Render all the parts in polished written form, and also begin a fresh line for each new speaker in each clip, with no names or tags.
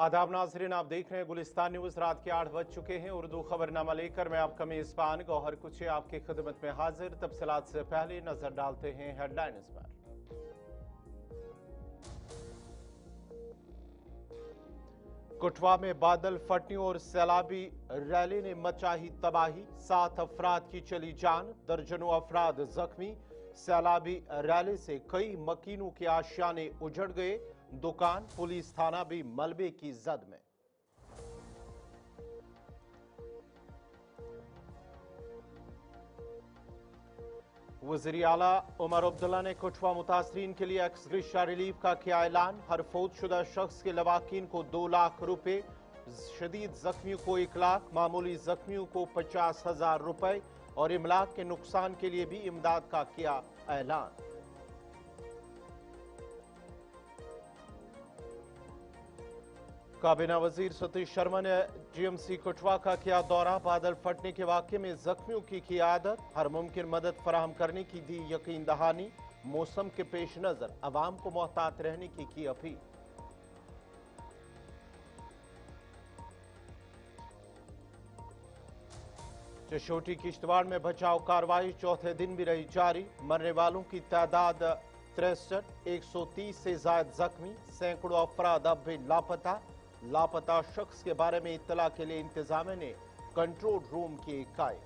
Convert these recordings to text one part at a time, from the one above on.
आदाब नाजरीन, आप देख रहे हैं गुलिस्तान न्यूज। रात के 8 बज चुके हैं। उर्दू खबरनामा लेकर मैं आपका मेजबान गौहर कुछे आपकी खिदमत में हाजिर। तफसीलात से पहले नजर डालते हैं हेडलाइंस पर। कुटवा में बादल फटने और सैलाबी रैली ने मचाही तबाही, 7 अफराद की चली जान, दर्जनों अफराद जख्मी। सैलाबी रैली से कई मकीनों के आशियाने उजड़ गए, दुकान पुलिस थाना भी मलबे की जद में। वज़ीर आला उमर अब्दुल्ला ने कुटवा मुतासरीन के लिए एक्स ग्रेशिया रिलीफ का किया ऐलान। हर फौत शुदा शख्स के लवाकिन को 2 लाख रुपए, शदीद जख्मियों को 1 लाख, मामूली जख्मियों को 50,000 रुपए और इमलाक के नुकसान के लिए भी इमदाद का किया ऐलान। काबीना वजीर सतीश शर्मा ने जीएमसी कुटवा का किया दौरा। बादल फटने के वाक़े में जख्मियों की क़ियादत, हर मुमकिन मदद फराहम करने की दी यकीन दहानी। मौसम के पेश नजर अवाम को मोहतात रहने की अपील। चशोटी किश्तवाड़ में बचाव कार्रवाई चौथे दिन भी रही जारी। मरने वालों की तादाद 63, 130 से ज्यादा जख्मी, सैकड़ों अफराद अब भी लापता। लापता शख्स के बारे में इत्तला के लिए इंतजामिया ने कंट्रोल रूम की इकाई।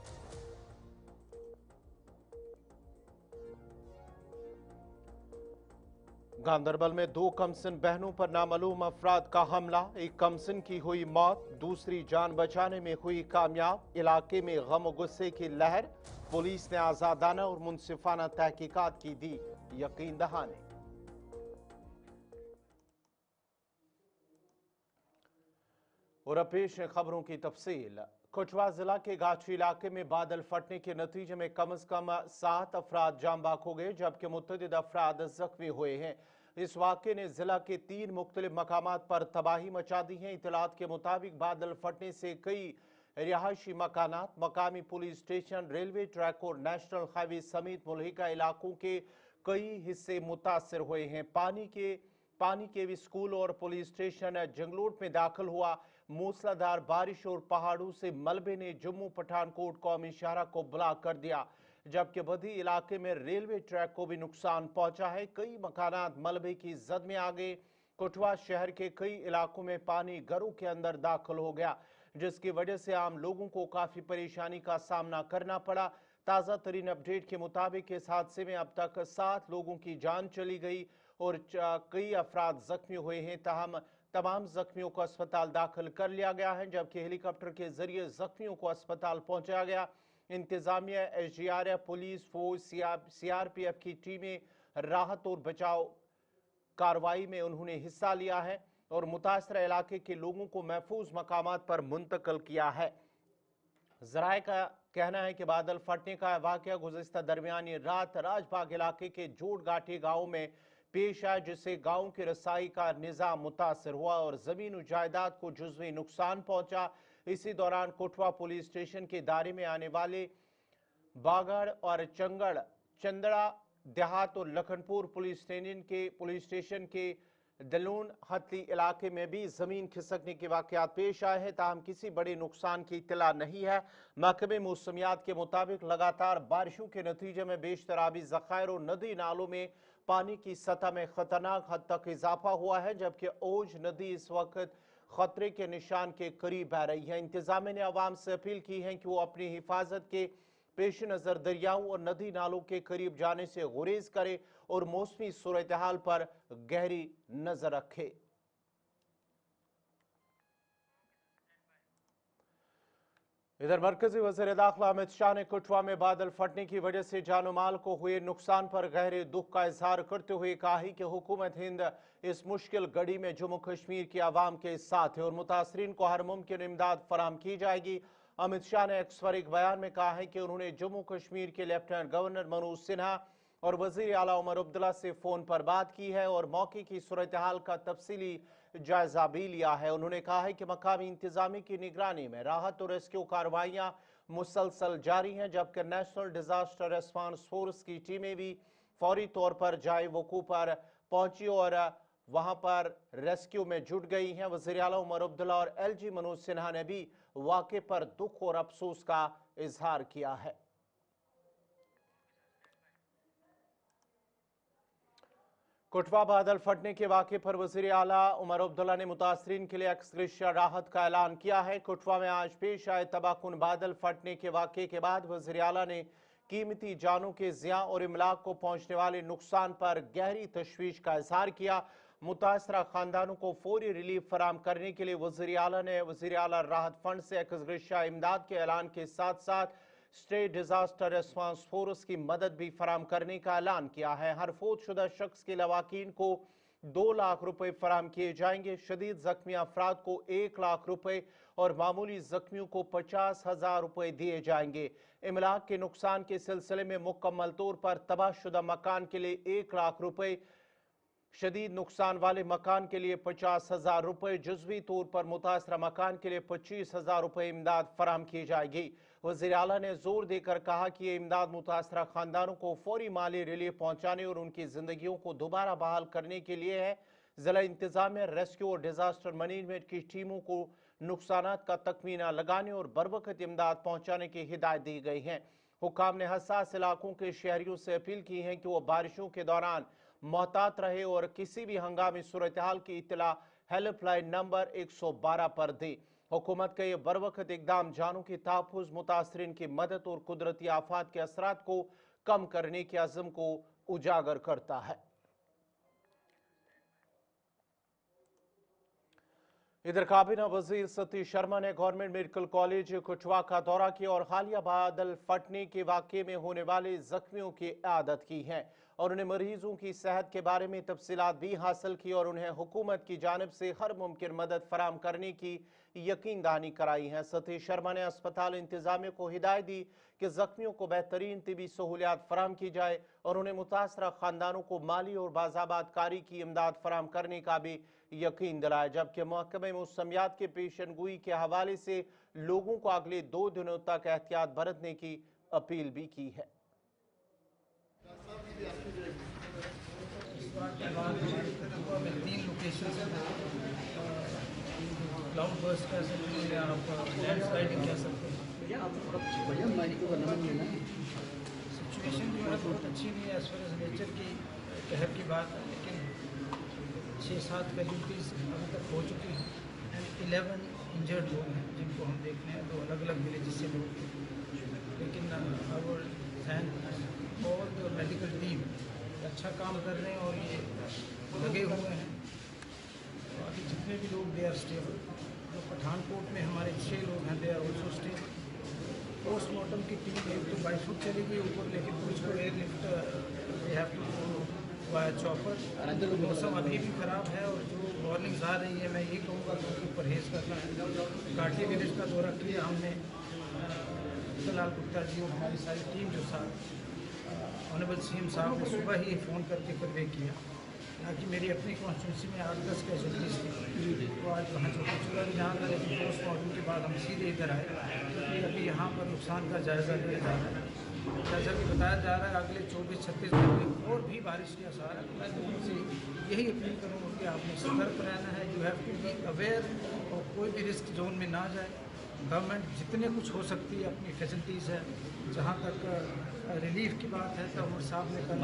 गांदरबल में 2 कमसिन बहनों पर नामालूम अफराद का हमला, एक कमसिन की हुई मौत, दूसरी जान बचाने में हुई कामयाब। इलाके में गम गुस्से की लहर, पुलिस ने आजादाना और मुनसिफाना तहकीकात की दी यकीन दहानी। और अब पेश है खबरों की तफसील। कुटवा जिला के गाछी इलाके में बादल फटने के नतीजे में कम से कम 7 अफराद जान बाक हो गए, जबकि मुतअद्दिद अफराद जख्मी हुए हैं। इस वाक़े ने जिला के 3 मुख्तलिफ मकामात पर तबाही मचा दी है। इतलात के मुताबिक बादल फटने से कई रिहायशी मकानात, मकामी पुलिस स्टेशन, रेलवे ट्रैक और नेशनल हाईवे समेत मुल्हिका इलाकों के कई हिस्से मुतासर हुए हैं। पानी के भी स्कूल और पुलिस स्टेशन जंगलोट में दाखिल हुआ। मूसलाधार बारिश और पहाड़ों से मलबे ने जम्मू पठानकोट कौमी शाहरा को ब्लॉक कर दिया, जबकि बधी इलाके में रेलवे ट्रैक को भी नुकसान पहुंचा है। कई मकानात मलबे की जद में आ गए। कुटवा शहर के कई इलाकों में पानी घरों के अंदर दाखिल हो गया, जिसकी वजह से आम लोगों को काफी परेशानी का सामना करना पड़ा। ताज़ा तरीन अपडेट के मुताबिक इस हादसे में अब तक 7 लोगों की जान चली गई और कई अफराद जख्मी हुए हैं। ताहम तमाम जख्मियों को अस्पताल दाखिल कर लिया गया है, जबकि हेलीकॉप्टर के जरिए जख्मियों को अस्पताल पहुंचाया गया। इंतजामिया, एसडीआरएफ, पुलिस फोर्स, सीआरपीएफ की टीमें राहत और बचाव कार्रवाई में उन्होंने हिस्सा लिया है और मुतासरा इलाके के लोगों को महफूज मकामात पर मुंतकिल किया है। जराए का कहना है कि बादल फटने का वाकया गुज़िश्ता दरमियानी रात राजबाग इलाके के जोड़ घाटी गांव में पेश आया, जिससे गांव की रसाई का निज़ाम मुतासर हुआ और जमीन और जायदाद को जुज़वी नुकसान पहुंचा। इसी दौरान कुटवा पुलिस स्टेशन के दायरे में आने वाले बागड़ और चंदड़ा देहात और लखनपुर पुलिस स्टेशन के दलून हथली इलाके में भी जमीन खिसकने के वाकयात पेश आए हैं, ताहम किसी बड़े नुकसान की इत्तला नहीं है। महकमे मौसमियात के मुताबिक लगातार बारिशों के नतीजे में बेशतर आबी जखायर और नदी नालों में पानी की सतह में खतरनाक हद तक इजाफा हुआ है, जबकि ओज नदी इस वक्त खतरे के निशान के करीब बह रही है। इंतजामिया ने आवाम से अपील की है कि वो अपनी हिफाजत के पेश नजर दरियाओं और नदी नालों के करीब जाने से गुरेज करे और मौसमी सूरत हाल पर गहरी नजर रखे। इधर मरकजी वज़ीर दाखिला अमित शाह ने कुटवा में बादल फटने की वजह से जानो माल को हुए नुकसान पर गहरे दुख का इजहार करते हुए कहा है कि हुकूमत हिंद इस मुश्किल घड़ी में जम्मू कश्मीर की आवाम के साथ है और मुतासरीन को हर मुमकिन इमदाद फराहम की जाएगी। अमित शाह ने एक बयान में कहा है कि उन्होंने जम्मू कश्मीर के लेफ्टिनेंट गवर्नर मनोज सिन्हा और वज़ीर आला उमर अब्दुल्ला से फोन पर बात की है और मौके की सूरत हाल का तफसीली जायजा भी लिया है। उन्होंने कहा है कि मकामी इंतजामी की निगरानी में राहत और रेस्क्यू कार्रवाइयां मुसलसल जारी हैं, जबकि नेशनल डिजास्टर रेस्पॉन्स फोर्स की टीमें भी फौरी तौर पर जाए वकूफ पर पहुंची और वहां पर रेस्क्यू में जुट गई हैं। वज़ीर आला उमर अब्दुल्ला और LG मनोज सिन्हा ने भी वाक़े पर दुख और अफसोस का इजहार किया है। कोटवा बादल फटने के वाक़े पर वज़ीर आला उमर अब्दुल्ला ने मुतासरीन के लिए एक्स ग्रेशिया राहत का ऐलान किया है। कोटवा में आज पेश आए तबाहकुन बादल फटने के वाक़े के बाद वज़ीर आला ने कीमती जानों के ज़िया और इमलाक को पहुंचने वाले नुकसान पर गहरी तशवीश का इजहार किया। मुतासरा खानदानों को फौरी रिलीफ फराम करने के लिए वज़ीर आला ने वज़ीर आला राहत फंड से एक्स ग्रेशिया इमदाद के ऐलान के साथ साथ स्टेट डिजास्टर रेस्पॉन्स फोर्स की मदद भी फराम करने का ऐलान किया है। हर फौतशुदा शख्स के लवाकीन को 2 लाख रुपए फराम किए जाएंगे। शदीद जख्मी अफराद को 1 लाख रुपए और मामूली जख्मियों को 50,000 रुपए दिए जाएंगे। इमलाक के नुकसान के सिलसिले में मुकम्मल तौर पर तबाहशुदा मकान के लिए 1 लाख रुपए, शदीद नुकसान वाले मकान के लिए 50,000 रुपए, जुज़वी तौर पर मुतासरा मकान के लिए 25,000 रुपए इमदाद फराम की जाएगी। वज़ीर आला ने जोर देकर कहा कि ये इमदाद मुतासरा खानदानों को फौरी माली रिलीफ पहुंचाने और उनकी जिंदगियों को दोबारा बहाल करने के लिए है। जिला इंतजामिया, रेस्क्यू और डिजास्टर मैनेजमेंट की टीमों को नुकसानात का तखमीना लगाने और बरवक्त इमदाद पहुंचाने की हिदायत दी गई है। हुकाम ने हसास इलाकों के शहरियों से अपील की है कि वो बारिशों के दौरान मोहतात रहे और किसी भी हंगामी सूरत हाल की इत्तला हेल्पलाइन नंबर 112 पर दे। हुकूमत का ये बरवक्त इकदाम जानों की तहफ़्फ़ुज़, मुतासरीन की मदद और कुदरती आफात के असरात को कम करने के अज़्म को उजागर करता है। इधर काबीना वजीर सतीश शर्मा ने गवर्नमेंट मेडिकल कॉलेज कोटवा का दौरा किया और हालिया बादल फटने के वाक़े में होने वाले जख्मियों की इयादत की है और उन्हें मरीजों की सेहत के बारे में तफसीलात भी हासिल की और उन्हें हुकूमत की जानिब से हर मुमकिन मदद फराम करने की यकीन दहानी कराई है। सतीश शर्मा ने अस्पताल इंतजामिया को हिदायत दी कि जख्मियों को बेहतरीन तिबी सहूलियात फराम की जाए और उन्हें मुतासरा खानदानों को माली और बाज़ाबात कारी की इमदाद फराम करने का भी यकीन दिलाया। जबकि महकमे मौसमियात के पेशन गोई के हवाले से लोगों को अगले 2 दिनों तक एहतियात बरतने की अपील भी की है।
में 3 लोकेशन क्लाउड बर्स्ट कह सकते हैं या आप लैंडस्लाइडिंग कह सकते हैं। सिचुएशन जो है बहुत अच्छी नहीं है एज फार एज नेचर की कहर की बात है, लेकिन 6-7 कैजुअल्टीज अभी तक हो चुकी हैं एंड 11 इंजर्ड लोग हैं जिनको हम देख रहे हैं, 2 अलग अलग विलेज से लोग। लेकिन our thank all the medical team अच्छा काम कर रहे हैं और ये लगे हुए हैं। बाकी जितने भी लोग दे आर स्टेबल। जो पठानकोट में हमारे 6 लोग हैं they are also stable. Postmortem की टीम एक तो बाई फुट चली गई ऊपर, लेकिन कुछ को airlift they have to via chopper. मौसम अभी भी ख़राब है और जो वार्निंग्स आ रही है मैं यही कहूँगा कि उनको परहेज़ करना है। घाटी विलेज का दौरा किया हमने, लाल गुप्ता जी और हमारी सारी टीम जो साथ ऑनरेबल CM साहब ने सुबह ही फ़ोन करके सर्वे किया, ताकि मेरी अपनी कॉन्स्टिट्यूंसी में 8-10 कैजुअल्टीज थी तो आज वहाँ चौकी चूल्हा भी जहाँ था, लेकिन पोस्टमार्टम के बाद हम सीधे इधर आए क्योंकि अभी यहाँ पर नुकसान का जायज़ा लिया जा रहा है। जैसा कि बताया जा रहा है अगले 24-36 दिन में और भी बारिश के आसार है। मैं लोगों से यही अपील करूँगा कि आपने सतर्क रहना है। You have to be aware और कोई भी रिस्क जोन में ना जाए। गवर्नमेंट जितने कुछ हो सकती है अपनी फैसिलिटीज़ है। जहाँ तक रिलीफ की बात है तो उमर साहब ने कल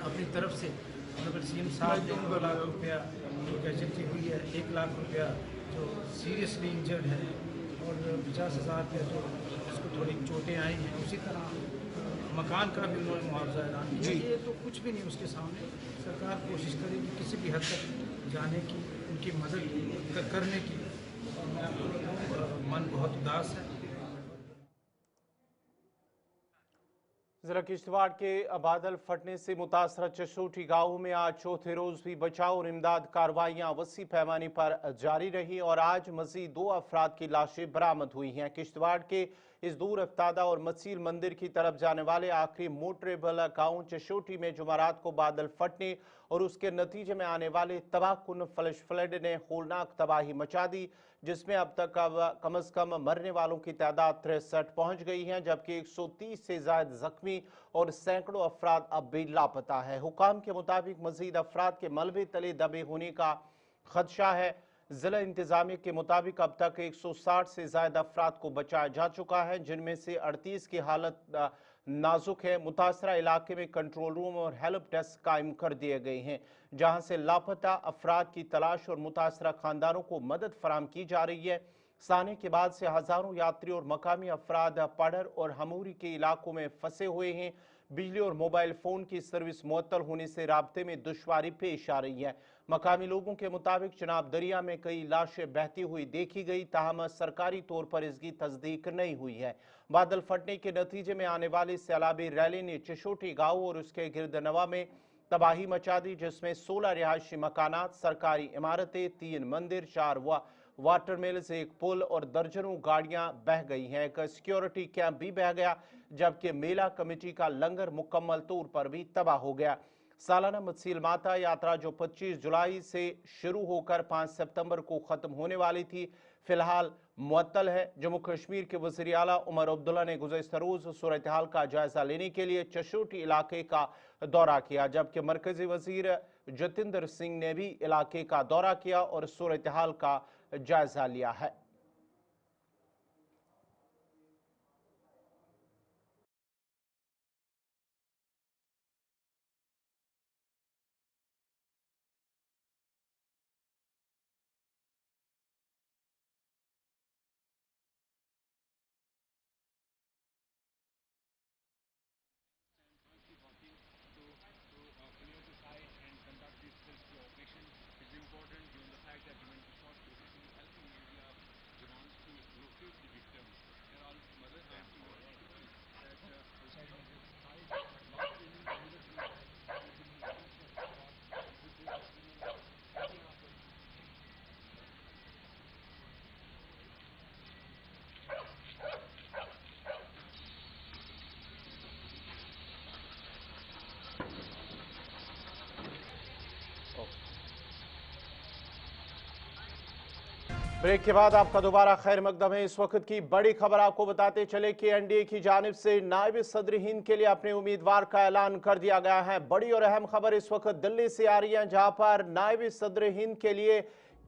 अपनी तरफ से ऑनरेबल CM साहब ने 2 लाख रुपया जो कैजुअल्टी हुई है, 1 लाख रुपया जो सीरियसली इंजर्ड है और 50,000 रुपया जो जिसको थोड़ी चोटें आई हैं, उसी तरह मकान का भी उन्होंने मुआवजा ऐलान किया। ये तो कुछ भी नहीं उसके सामने। सरकार कोशिश करेगी किसी भी हद तक जाने की, उनकी मदद करने की। और मैं आपको बताऊँ मन बहुत उदास है।
जिला किश्तवाड़ के बादल फटने से मुतासरा चशोटी गाँव में आज चौथे रोज भी बचाव और इमदाद कार्रवाइयाँ वसी पैमाने पर जारी रही और आज मजीद 2 अफराद की लाशें बरामद हुई हैं। किश्तवाड़ के इस दूर अफ्तादा और मसील मंदिर की तरफ जाने वाले आखिरी मोटरेबल गांव चशोटी में जुमेरात को बादल फटने और उसके नतीजे में आने वाले तबाहकुन फ्लैश फ्लड ने होलनाक तबाही मचा दी, जिसमें अब तक कम से कम मरने वालों की तादाद 63 पहुंच गई है, जबकि 130 से ज्यादा जख्मी और सैकड़ों अफराद अब भी लापता है। हुकाम के मुताबिक मजीद अफराद के मलबे तले दबे होने का खदशा है। जिला इंतजामिया के मुताबिक अब तक 160 से ज्यादा अफराद को बचाया जा चुका है, जिनमें से 38 की हालत नाजुक है। मुतासरा इलाके में कंट्रोल रूम और हेल्प डेस्क कायम कर दिए गए हैं, जहां से लापता अफराद की तलाश और मुतासरा खानदानों को मदद फराम की जा रही है। साने के बाद से हजारों यात्री और मकामी अफराद पडर और हमूरी के इलाकों में फंसे हुए हैं। बिजली और मोबाइल फोन की सर्विस मुअत्तल होने से राब्ते में दुश्वारी पेश आ रही है। मकामी लोगों के मुताबिक चिनाब दरिया में कई लाशें बहती हुई देखी गई, ताहम सरकारी तौर पर इसकी तस्दीक नहीं हुई है। बादल फटने के नतीजे में आने वाली सैलाबी रैली ने चशोटी गांव और उसके गिरदनवा में तबाही मचा दी, जिसमें 16 रिहायशी मकानात, सरकारी इमारतें, 3 मंदिर, 4 वाटर मिल्स, एक पुल और दर्जनों गाड़ियां बह गई हैं। एक सिक्योरिटी कैंप भी बह गया, जबकि मेला कमेटी का लंगर मुकम्मल तौर पर भी तबाह हो गया। सालाना मसील माता यात्रा जो 25 जुलाई से शुरू होकर 5 सितंबर को खत्म होने वाली थी, फिलहाल मुअत्तल है। जम्मू कश्मीर के वज़ीर आला उमर अब्दुल्ला ने गुज़श्ता रोज सूरत हाल का जायजा लेने के लिए चशोटी इलाके का दौरा किया, जबकि मरकजी वजीर जतिंदर सिंह ने भी इलाके का दौरा किया और सूरत हाल का जायजा लिया है। ब्रेक के बाद आपका दोबारा खैर मकदम है। इस वक्त की बड़ी खबर आपको बताते चले कि एनडीए की जानिब से नायब सदर हिंद के लिए अपने उम्मीदवार का ऐलान कर दिया गया है। बड़ी और अहम खबर इस वक्त दिल्ली से आ रही है, जहां पर नायब सदर हिंद के लिए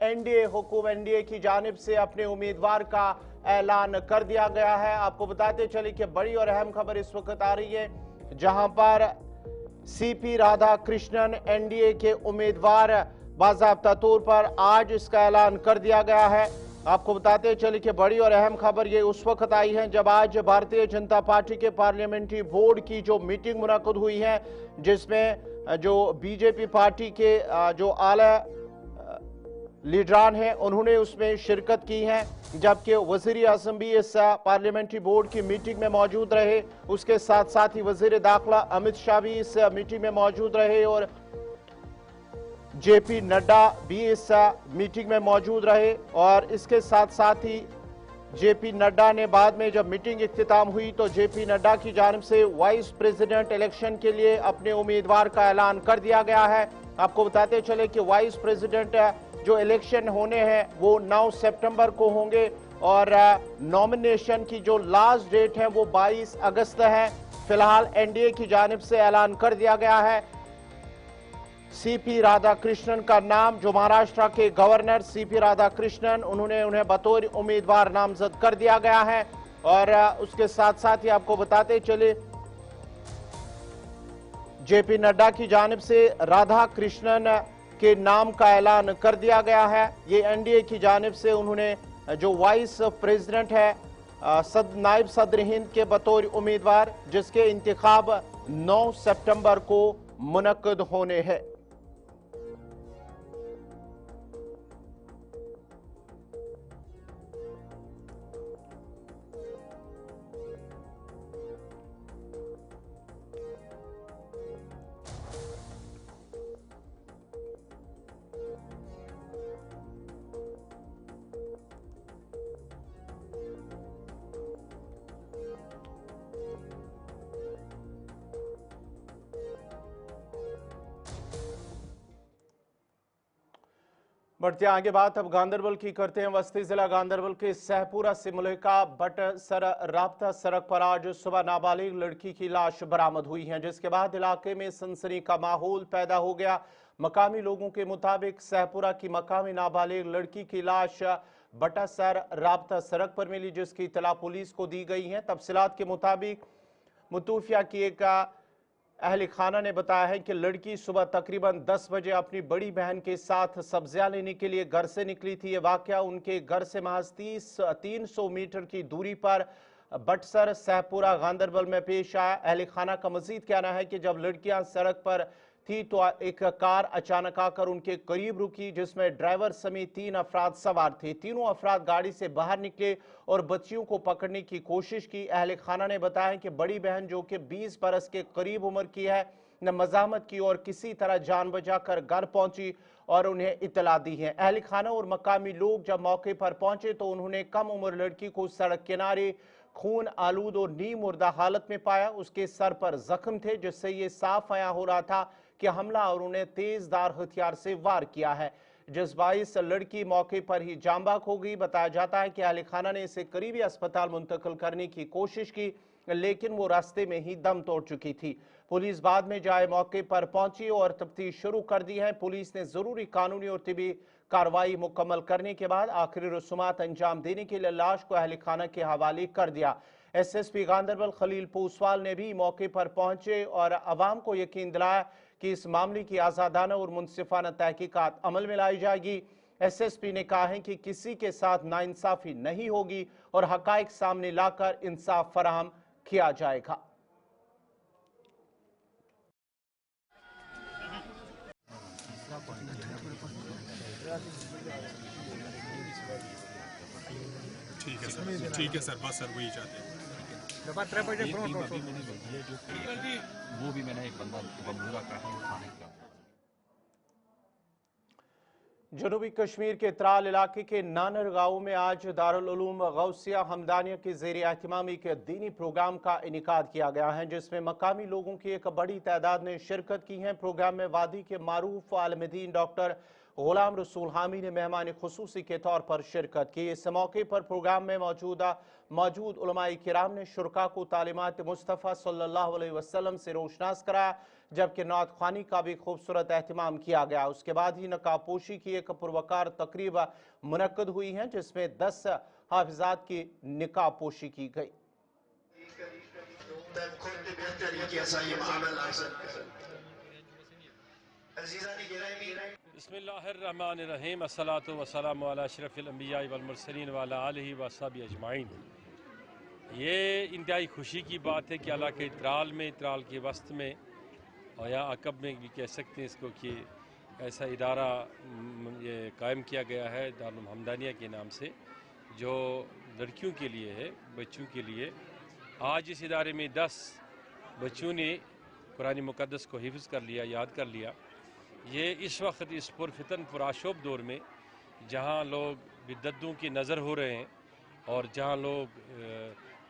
एनडीए की जानिब से अपने उम्मीदवार का ऐलान कर दिया गया है। आपको बताते चले कि बड़ी और अहम खबर इस वक्त आ रही है, जहां पर सीपी राधाकृष्णन एनडीए के उम्मीदवार बाज़ाब्ता तौर पर आज इसका ऐलान कर दिया गया है। आपको बताते चले कि बड़ी और अहम खबर ये उस वक्त आई है जब आज भारतीय जनता पार्टी के पार्लियामेंट्री बोर्ड की जो मीटिंग मुनक्कद हुई है, जिसमें जो बीजेपी पार्टी के जो आला लीडरान हैं उन्होंने उसमें शिरकत की है, जबकि वज़ीर आज़म भी इस पार्लियामेंट्री बोर्ड की मीटिंग में मौजूद रहे। उसके साथ साथ ही वज़ीर दाखिला अमित शाह भी इस मीटिंग में मौजूद रहे और जेपी नड्डा भी इस मीटिंग में मौजूद रहे। और इसके साथ साथ ही जेपी नड्डा ने बाद में जब मीटिंग इख्तिताम हुई तो जेपी नड्डा की जानिब से वाइस प्रेसिडेंट इलेक्शन के लिए अपने उम्मीदवार का ऐलान कर दिया गया है। आपको बताते चले कि वाइस प्रेसिडेंट जो इलेक्शन होने हैं वो 9 सितंबर को होंगे और नॉमिनेशन की जो लास्ट डेट है वो 22 अगस्त है। फिलहाल एनडीए की जानिब से ऐलान कर दिया गया है सीपी राधाकृष्णन का नाम। जो महाराष्ट्र के गवर्नर सीपी राधाकृष्णन उन्हें बतौर उम्मीदवार नामजद कर दिया गया है। और उसके साथ साथ ही आपको बताते चले जेपी नड्डा की जानिब से राधाकृष्णन के नाम का ऐलान कर दिया गया है। ये एनडीए की जानिब से उन्होंने जो वाइस प्रेसिडेंट है नायब सदर हिंद के बतौर उम्मीदवार, जिसके इंतखाब 9 सितंबर को मुनक्कद होने हैं। बढ़ते आगे बात अब गांधरबल की करते हैं। वस्ती जिला गांधरबल के सहपुरा से मुल्का बटसर राब्ता सड़क पर आज सुबह नाबालिग लड़की की लाश बरामद हुई है, जिसके बाद इलाके में सनसनी का माहौल पैदा हो गया। मकामी लोगों के मुताबिक सहपुरा की मकामी नाबालिग लड़की की लाश बटसर राब्ता सड़क पर मिली, जिसकी इतला पुलिस को दी गई है। तफसीलात के मुताबिक मुतूफिया की एक अहल खाना ने बताया है कि लड़की सुबह तकरीबन 10 बजे अपनी बड़ी बहन के साथ सब्जियां लेने के लिए घर से निकली थी। ये वाकया उनके घर से महज 300 मीटर की दूरी पर बटसर सहपुरा गांधरबल में पेश आया। अहल खाना का मजीद कहना है कि जब लड़कियां सड़क पर थी तो एक कार अचानक आकर उनके करीब रुकी, जिसमें ड्राइवर समेत 3 अफराद सवार थे। तीनों अफराद गाड़ी से बाहर निकले और बच्चियों को पकड़ने की कोशिश की। अहल खाना ने बताया कि बड़ी बहन जो कि 20 बरस के करीब उम्र की है ने मजामत की और किसी तरह जान बचाकर घर पहुंची और उन्हें इतला दी है। अहल खाना और मकामी लोग जब मौके पर पहुंचे तो उन्होंने कम उम्र लड़की को सड़क किनारे खून आलूद और नीम मुर्दा हालत में पाया। उसके सर पर जख्म थे, जिससे ये साफ आया हो रहा था कि हमलावर उन्हें तेजदार हथियार से वार किया है, जिस बाइस लड़की मौके पर ही जान बाक हो गई। बताया जाता है कि अहल खाना ने इसे करीबी अस्पताल मुंतकिल करने की कोशिश की, लेकिन वो रास्ते में ही दम तोड़ चुकी थी। पुलिस बाद में जाए मौके पर पहुंची और तफ्तीश शुरू कर दी है। पुलिस ने जरूरी कानूनी और तिबी कार्रवाई मुकम्मल करने के बाद आखिरी रसूमात अंजाम देने के लिए लाश को अहल खाना के हवाले कर दिया। SSP गांधरबल खलील पूसवाल ने भी मौके पर पहुंचे और अवाम को यकीन दिलाया कि इस मामले की आजादाना और मुनसिफाना तहकीकात अमल में लाई जाएगी। SSP ने कहा है कि किसी के साथ नाइंसाफी नहीं होगी और हकाइक सामने लाकर इंसाफ फराहम किया जाएगा।
ठीक है सर, बस सर वही चाहते हैं।
वो भी मैंने एक बंदा बमूरा का है थाने का।
जनूबी कश्मीर के त्राल इलाके के नानर गांव में आज दारुल उलूम गौसिया हमदानिया के ज़ेर एहतमाम एक दीनी प्रोग्राम का इनेकाद किया गया है, जिसमें मकामी लोगों की एक बड़ी तादाद ने शिरकत की है। प्रोग्राम में वादी के मारूफ आलमदीन डॉक्टर गुलाम रसूल हामी ने मेहमान खुसूसी के तौर पर शिरकत की। इस मौके पर प्रोग्राम में मौजूद उलमाए किराम ने शुरका को तालीमात मुस्तफ़ा सल्लल्लाहु अलैहि वसल्लम से रोशनास कराया, जबकि नात ख्वानी का भी खूबसूरत एहतमाम किया गया। उसके बाद ही नकाबपोशी की एक पुरवकार तकरीब मुनक्कद हुई है, जिसमें 10 हाफिजात की निकाबपोशी की गई।
बिस्मिल्लाहिर्रहमानिर्रहीम अस्सलातु वस्सलामु अला अशरफिल अंबिया वल मुरसलीन व अला आलिहि व अस्हाबी अजमाइन। ये इंतहाई खुशी की बात है कि अल्लाह के त्राल के वस्त में और या अकब में भी कह सकते हैं इसको कि ऐसा इदारा ये कायम किया गया है दारुल हमदानिया के नाम से, जो लड़कियों के लिए है, बच्चों के लिए। आज इस इदारे में 10 बच्चों ने कुरान मुक़द्दस को हिफ्ज़ कर लिया, याद कर लिया। ये इस वक्त इस पुरफितन पुराशोब दौर में जहाँ लोग बिद्दतों की नज़र हो रहे हैं और जहाँ लोग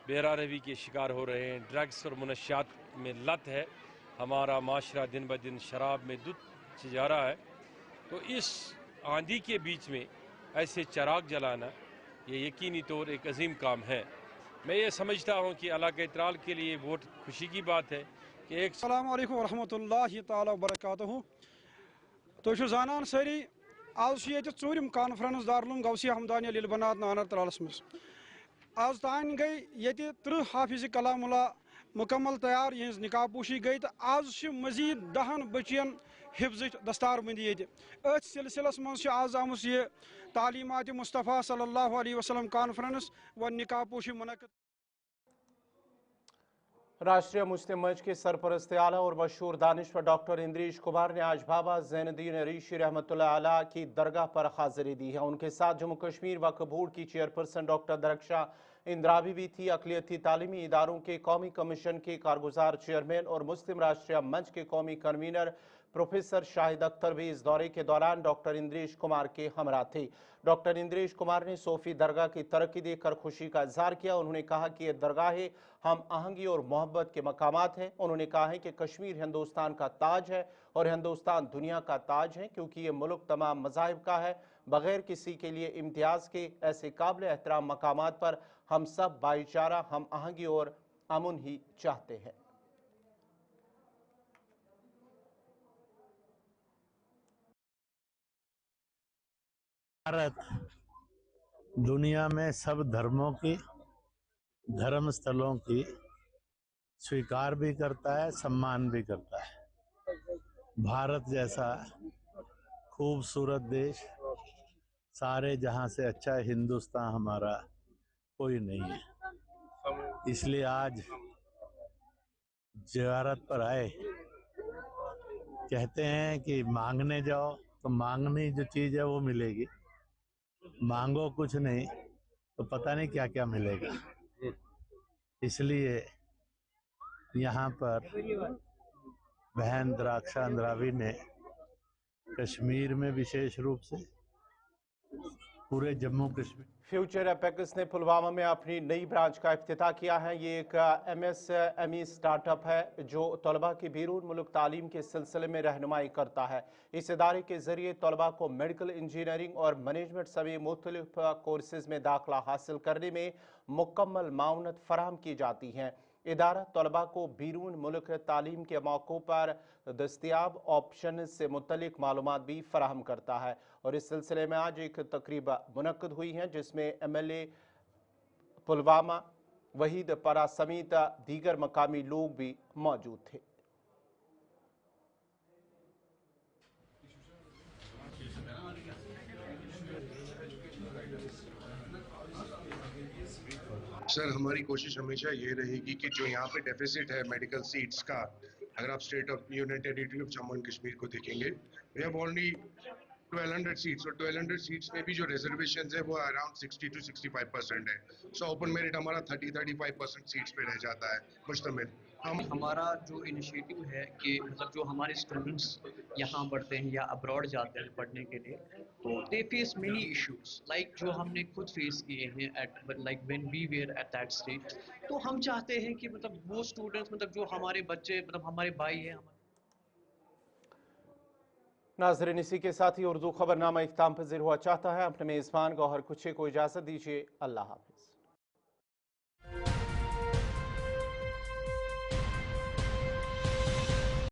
बेरारवी के शिकार हो रहे हैं, ड्रग्स और मुनशियात में लत है, हमारा माशरा दिन ब दिन शराब में धुत जा रहा है, तो इस आंधी के बीच में ऐसे चराग जलाना ये यकीनी तौर एक अजीम काम है। मैं ये समझता हूँ कि अल्लाह के इतराल के लिए बहुत खुशी की बात है कि एक
अस्सलामु अलैकुम वरहमतुल्लाहि ताला वबरकातुहू। तो जानान सारी आज ये चूरम कॉन्फ्रेंस दारुल गौसिया हमदानिया लिलबनात नानर त्रालस मज आज तान गई ये 30 हाफिज कलामुल्ला मुकम्मल तैयार, यह निकाबपोशी गई। तो आज मजीद 10 बचियन हिफ्ज दस्तारबंदी ये अथ सिलसिलस मज आज आमुस ये तालीमात मुस्तफ़ा सल्लल्लाहु अलैहि वसल्लम कॉन्फ्रेंस व निकाबपोशी मुनक़्क़िद।
राष्ट्रीय मुस्लिम मंच के सरपरस्त आला और मशहूर दानिश्वर डॉक्टर इंद्रेश कुमार ने आज बाबा ज़ैनुद्दीन ऋषि रहमतुल्लाह अलैह की दरगाह पर हाजिरी दी है। उनके साथ जम्मू कश्मीर वक्फ बोर्ड की चेयरपर्सन डॉक्टर दरक्षा इंद्रावी भी थी। अक़लियती तालीमी इदारों के कौमी कमीशन के कारगुजार चेयरमैन और मुस्लिम राष्ट्रीय मंच के कौमी कन्वीनर प्रोफेसर शाहिद अख्तर भी इस दौरे के दौरान डॉक्टर इंद्रेश कुमार के हमरा थे। डॉक्टर इंद्रेश कुमार ने सोफी दरगाह की तरक्की देखकर खुशी का इजहार किया। उन्होंने कहा कि ये दरगाहें हम आहंगी और मोहब्बत के मकामात हैं। उन्होंने कहा है कि कश्मीर हिंदुस्तान का ताज है और हिंदुस्तान दुनिया का ताज है, क्योंकि ये मुल्क तमाम मज़ाहिब का है, बगैर किसी के लिए इम्तियाज के। ऐसे काबिल एहतराम मकामात पर हम सब भाईचारा, हम आहंगी और अमन ही चाहते हैं।
भारत दुनिया में सब धर्मों की, धर्म स्थलों की स्वीकार भी करता है, सम्मान भी करता है। भारत जैसा खूबसूरत देश सारे जहां से अच्छा हिंदुस्तान हमारा कोई नहीं है। इसलिए आज ज़ियारत पर आए, कहते हैं कि मांगने जाओ तो मांगनी जो चीज़ है वो मिलेगी, मांगो कुछ नहीं तो पता नहीं क्या क्या मिलेगा। इसलिए यहाँ पर बहन द्राक्षा अंद्रावी ने कश्मीर में विशेष रूप से पूरे जम्मू कश्मीर
फ्यूचर एपेक्स ने पुलवामा में अपनी नई ब्रांच का इफ्तिताह किया है। ये एक MSME स्टार्टअप है जो तलबा की बैरून मुल्क तालीम के सिलसिले में रहनुमाई करता है। इस इदारे के जरिए तलबा को मेडिकल इंजीनियरिंग और मैनेजमेंट समेत मुख्तलिफ कोर्सेज में दाखिला हासिल करने में मुकम्मल माउनत फराहम की जाती है। इदारा तलबा को बैरून मुल्क तालीम के मौक़ों पर दस्तियाब ऑप्शन से मुतल्लिक मालूमात भी फराहम करता है। और इस सिलसिले में आज एक तकरीब मुनक्कद हुई है जिसमें MLA पुलवामा वहीद परा समेत दीगर मकामी लोग भी मौजूद थे।
सर, हमारी कोशिश हमेशा ये रहेगी कि जो यहाँ पे डेफिसिट है मेडिकल सीट्स का, अगर आप state of union territory of Jammu and Kashmir को देखेंगे, वी हैव ओनली 1200 सीट्स और 1200 सीट्स में भी जो रिजर्वेशन है वो अराउंड 60 to 65% है। सो ओपन मेरिट हमारा 30-35% सीट्स पे रह जाता है मुश्तमिल।
हमारा जो इनिशिएटिव है कि मतलब जो हमारे स्टूडेंट्स यहाँ पढ़ते हैं या अब्रॉड जाते हैं पढ़ने के लिए, तो they face many issues like जो हमने खुद फेस किए हैं at like when we were at that stage. तो हम चाहते हैं कि मतलब वो स्टूडेंट्स, मतलब जो हमारे बच्चे, मतलब हमारे भाई हैं।
नाज़रीन, इसी के साथ ही उर्दू खबरनामा इख्तिताम पज़ीर हुआ चाहता है। अपने मेज़बान गौहर कुछे को इजाज़त दीजिए। अल्लाह हाफ़िज़।